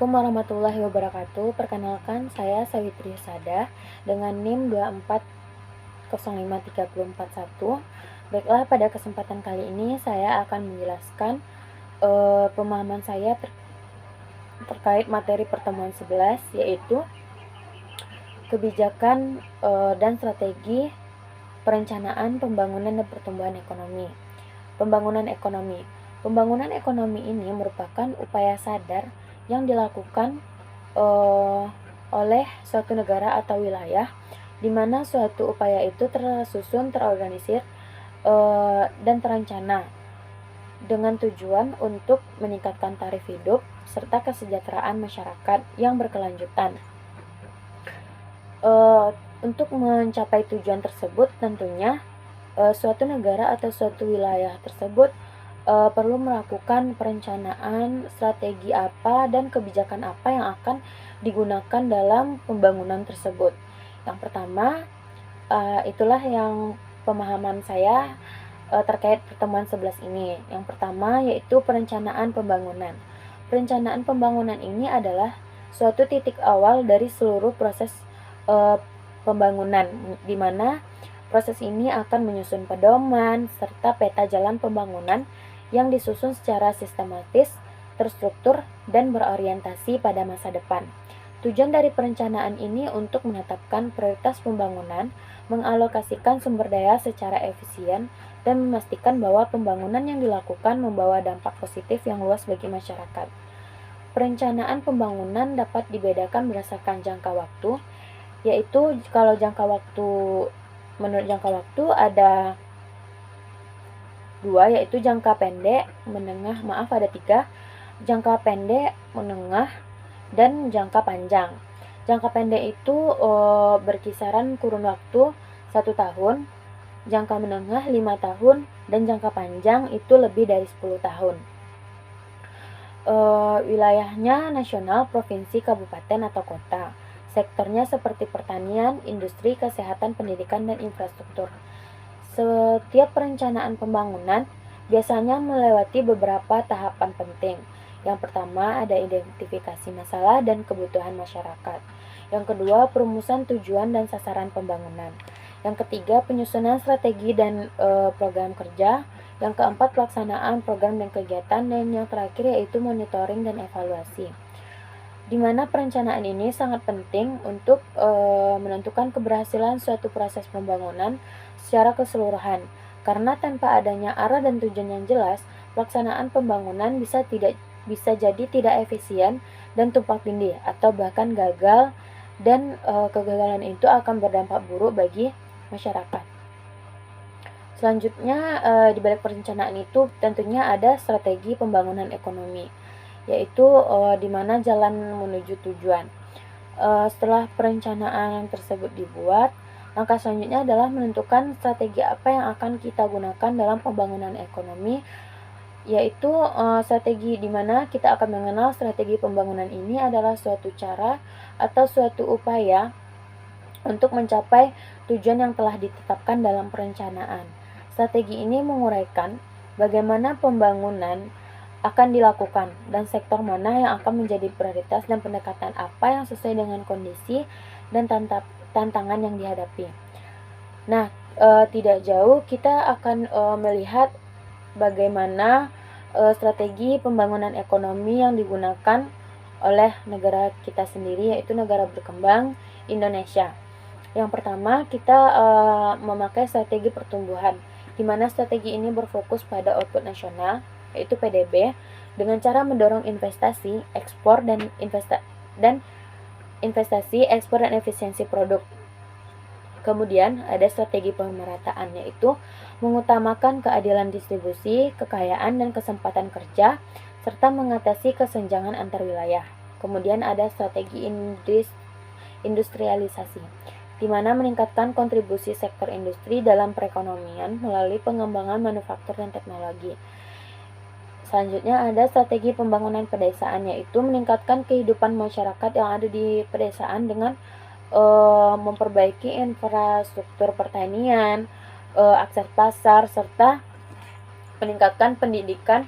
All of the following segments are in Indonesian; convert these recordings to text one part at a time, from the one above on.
Assalamualaikum warahmatullahi wabarakatuh. Perkenalkan, saya Sawitri Sada dengan NIM 2405341. Baiklah, pada kesempatan kali ini saya akan menjelaskan pemahaman saya terkait materi pertemuan 11, yaitu kebijakan dan strategi perencanaan pembangunan dan pertumbuhan ekonomi. Pembangunan ekonomi ini merupakan upaya sadar yang dilakukan oleh suatu negara atau wilayah, di mana suatu upaya itu tersusun, terorganisir, dan terencana dengan tujuan untuk meningkatkan taraf hidup serta kesejahteraan masyarakat yang berkelanjutan. Untuk mencapai tujuan tersebut, tentunya suatu negara atau suatu wilayah tersebut perlu melakukan perencanaan strategi apa dan kebijakan apa yang akan digunakan dalam pembangunan tersebut. Yang pertama, itulah yang pemahaman saya terkait pertemuan 11 ini. Yang pertama yaitu perencanaan pembangunan. Perencanaan pembangunan ini adalah suatu titik awal dari seluruh proses pembangunan, di mana proses ini akan menyusun pedoman serta peta jalan pembangunan yang disusun secara sistematis, terstruktur, dan berorientasi pada masa depan. Tujuan dari perencanaan ini untuk menetapkan prioritas pembangunan, mengalokasikan sumber daya secara efisien, dan memastikan bahwa pembangunan yang dilakukan membawa dampak positif yang luas bagi masyarakat. Perencanaan pembangunan dapat dibedakan berdasarkan jangka waktu, yaitu menurut jangka waktu ada dua, yaitu jangka pendek, menengah, ada tiga, jangka pendek, menengah, dan jangka panjang. Jangka pendek itu berkisaran kurun waktu 1 tahun, jangka menengah 5 tahun, dan jangka panjang itu lebih dari 10 tahun. Wilayahnya nasional, provinsi, kabupaten, atau kota. Sektornya seperti pertanian, industri, kesehatan, pendidikan, dan infrastruktur. Setiap perencanaan pembangunan biasanya melewati beberapa tahapan penting. Yang pertama ada identifikasi masalah dan kebutuhan masyarakat. Yang kedua, perumusan tujuan dan sasaran pembangunan. Yang ketiga, penyusunan strategi dan program kerja. Yang keempat, pelaksanaan program dan kegiatan. Dan yang terakhir yaitu monitoring dan evaluasi. Di mana perencanaan ini sangat penting untuk menentukan keberhasilan suatu proses pembangunan secara keseluruhan. Karena tanpa adanya arah dan tujuan yang jelas, pelaksanaan pembangunan bisa jadi tidak efisien dan tumpang tindih atau bahkan gagal, dan kegagalan itu akan berdampak buruk bagi masyarakat. Selanjutnya, di balik perencanaan itu tentunya ada strategi pembangunan ekonomi, yaitu di mana jalan menuju tujuan. Setelah perencanaan tersebut dibuat, langkah selanjutnya adalah menentukan strategi apa yang akan kita gunakan dalam pembangunan ekonomi, yaitu strategi di mana kita akan mengenal strategi pembangunan ini adalah suatu cara atau suatu upaya untuk mencapai tujuan yang telah ditetapkan dalam perencanaan. Strategi ini menguraikan bagaimana pembangunan akan dilakukan dan sektor mana yang akan menjadi prioritas dan pendekatan apa yang sesuai dengan kondisi dan tantangan yang dihadapi. Nah, tidak jauh kita akan melihat bagaimana strategi pembangunan ekonomi yang digunakan oleh negara kita sendiri, yaitu negara berkembang Indonesia. Yang pertama, kita memakai strategi pertumbuhan, di mana strategi ini berfokus pada output nasional, yaitu PDB, dengan cara mendorong investasi, ekspor, dan efisiensi produk. Kemudian ada strategi pemerataan, yaitu mengutamakan keadilan distribusi, kekayaan, dan kesempatan kerja, serta mengatasi kesenjangan antar wilayah. Kemudian ada strategi industrialisasi, di mana meningkatkan kontribusi sektor industri dalam perekonomian melalui pengembangan manufaktur dan teknologi. Selanjutnya ada strategi pembangunan pedesaan, yaitu meningkatkan kehidupan masyarakat yang ada di pedesaan dengan memperbaiki infrastruktur pertanian, akses pasar, serta meningkatkan pendidikan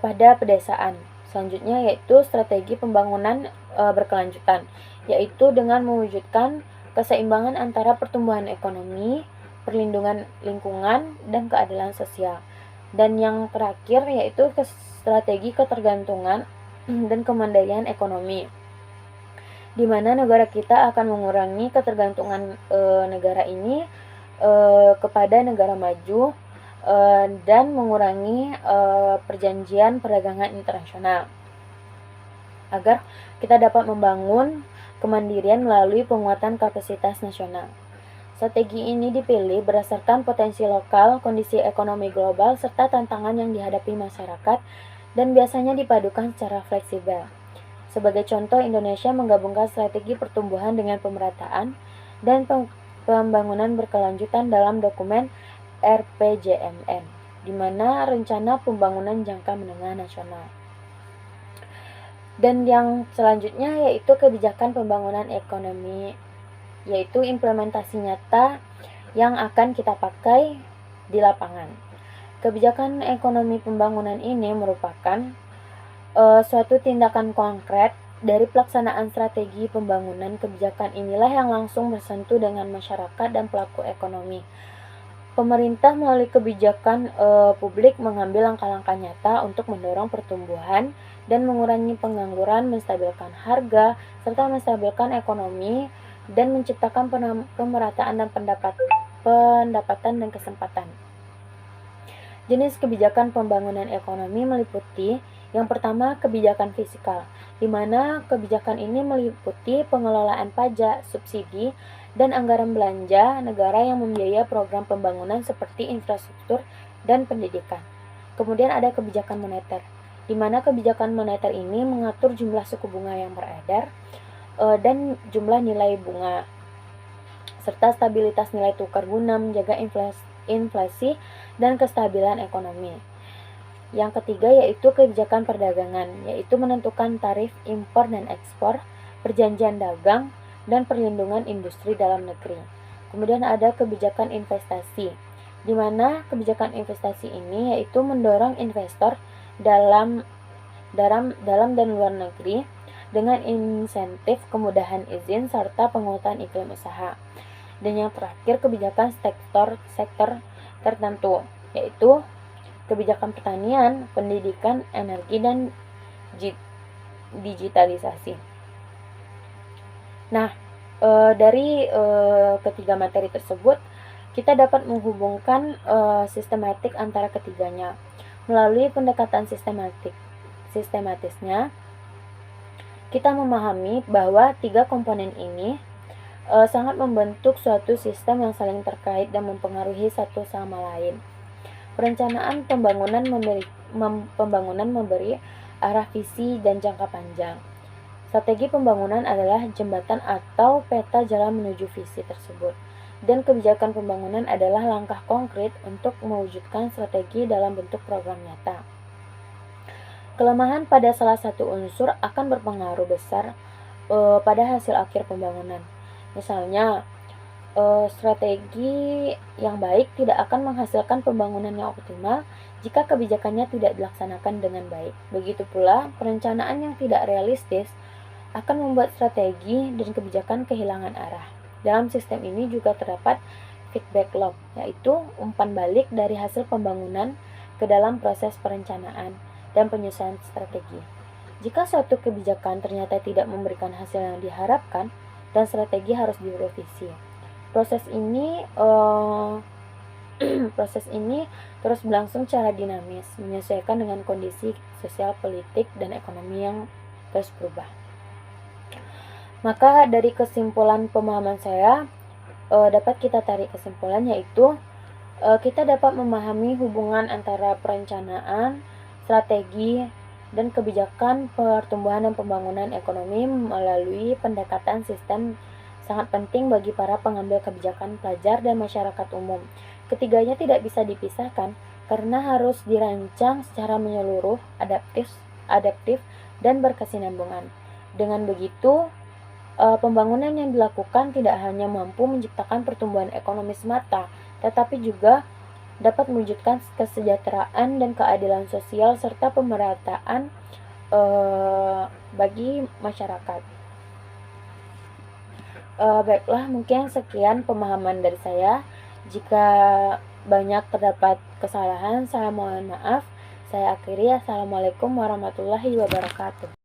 pada pedesaan. selanjutnya yaitu strategi pembangunan berkelanjutan, yaitu dengan mewujudkan keseimbangan antara pertumbuhan ekonomi, perlindungan lingkungan, dan keadilan sosial. Dan yang terakhir yaitu strategi ketergantungan dan kemandirian ekonomi, di mana negara kita akan mengurangi ketergantungan negara ini kepada negara maju dan mengurangi perjanjian perdagangan internasional agar kita dapat membangun kemandirian melalui penguatan kapasitas nasional. Strategi ini dipilih berdasarkan potensi lokal, kondisi ekonomi global, serta tantangan yang dihadapi masyarakat, dan biasanya dipadukan secara fleksibel. Sebagai contoh, Indonesia menggabungkan strategi pertumbuhan dengan pemerataan dan pembangunan berkelanjutan dalam dokumen RPJMN, di mana Rencana Pembangunan Jangka Menengah Nasional. Dan yang selanjutnya yaitu kebijakan pembangunan ekonomi, yaitu implementasi nyata yang akan kita pakai di lapangan. Kebijakan ekonomi pembangunan ini merupakan suatu tindakan konkret dari pelaksanaan strategi pembangunan. Kebijakan inilah yang langsung bersentuh dengan masyarakat dan pelaku ekonomi. Pemerintah melalui kebijakan publik mengambil langkah-langkah nyata untuk mendorong pertumbuhan dan mengurangi pengangguran, menstabilkan harga, serta menstabilkan ekonomi, dan menciptakan pemerataan dan pendapatan dan kesempatan. Jenis kebijakan pembangunan ekonomi meliputi yang pertama, kebijakan fiskal, di mana kebijakan ini meliputi pengelolaan pajak, subsidi, dan anggaran belanja negara yang membiayai program pembangunan seperti infrastruktur dan pendidikan. Kemudian ada kebijakan moneter, di mana kebijakan moneter ini mengatur jumlah suku bunga yang beredar dan jumlah nilai bunga, serta stabilitas nilai tukar guna menjaga inflasi dan kestabilan ekonomi. Yang ketiga yaitu kebijakan perdagangan, yaitu menentukan tarif impor dan ekspor, perjanjian dagang, dan perlindungan industri dalam negeri. Kemudian ada kebijakan investasi, di mana kebijakan investasi ini yaitu mendorong investor dalam dan luar negeri dengan insentif, kemudahan izin, serta penguatan iklim usaha. Dan yang terakhir kebijakan sektor tertentu, yaitu kebijakan pertanian, pendidikan, energi, dan digitalisasi. Nah, dari ketiga materi tersebut, kita dapat menghubungkan sistematik antara ketiganya. Melalui pendekatan sistematisnya, kita memahami bahwa tiga komponen ini sangat membentuk suatu sistem yang saling terkait dan mempengaruhi satu sama lain. Perencanaan pembangunan memberi arah visi dan jangka panjang. Strategi pembangunan adalah jembatan atau peta jalan menuju visi tersebut. Dan kebijakan pembangunan adalah langkah konkret untuk mewujudkan strategi dalam bentuk program nyata. Kelemahan pada salah satu unsur akan berpengaruh besar pada hasil akhir pembangunan. Misalnya, strategi yang baik tidak akan menghasilkan pembangunan yang optimal jika kebijakannya tidak dilaksanakan dengan baik. Begitu pula, perencanaan yang tidak realistis akan membuat strategi dan kebijakan kehilangan arah. Dalam sistem ini juga terdapat feedback loop, yaitu umpan balik dari hasil pembangunan ke dalam proses perencanaan dan penyusunan strategi. Jika suatu kebijakan ternyata tidak memberikan hasil yang diharapkan, dan strategi harus direvisi. Proses ini terus berlangsung secara dinamis, menyesuaikan dengan kondisi sosial, politik, dan ekonomi yang terus berubah. Maka dari kesimpulan pemahaman saya, dapat kita tarik kesimpulan yaitu kita dapat memahami hubungan antara perencanaan, strategi, dan kebijakan pertumbuhan dan pembangunan ekonomi melalui pendekatan sistem sangat penting bagi para pengambil kebijakan, pelajar, dan masyarakat umum. Ketiganya tidak bisa dipisahkan karena harus dirancang secara menyeluruh, adaptif, dan berkesinambungan. Dengan begitu, pembangunan yang dilakukan tidak hanya mampu menciptakan pertumbuhan ekonomi semata, tetapi juga dapat mewujudkan kesejahteraan dan keadilan sosial serta pemerataan bagi masyarakat. Baiklah, mungkin sekian pemahaman dari saya. Jika banyak terdapat kesalahan, saya mohon maaf. Saya akhiri. Assalamualaikum warahmatullahi wabarakatuh.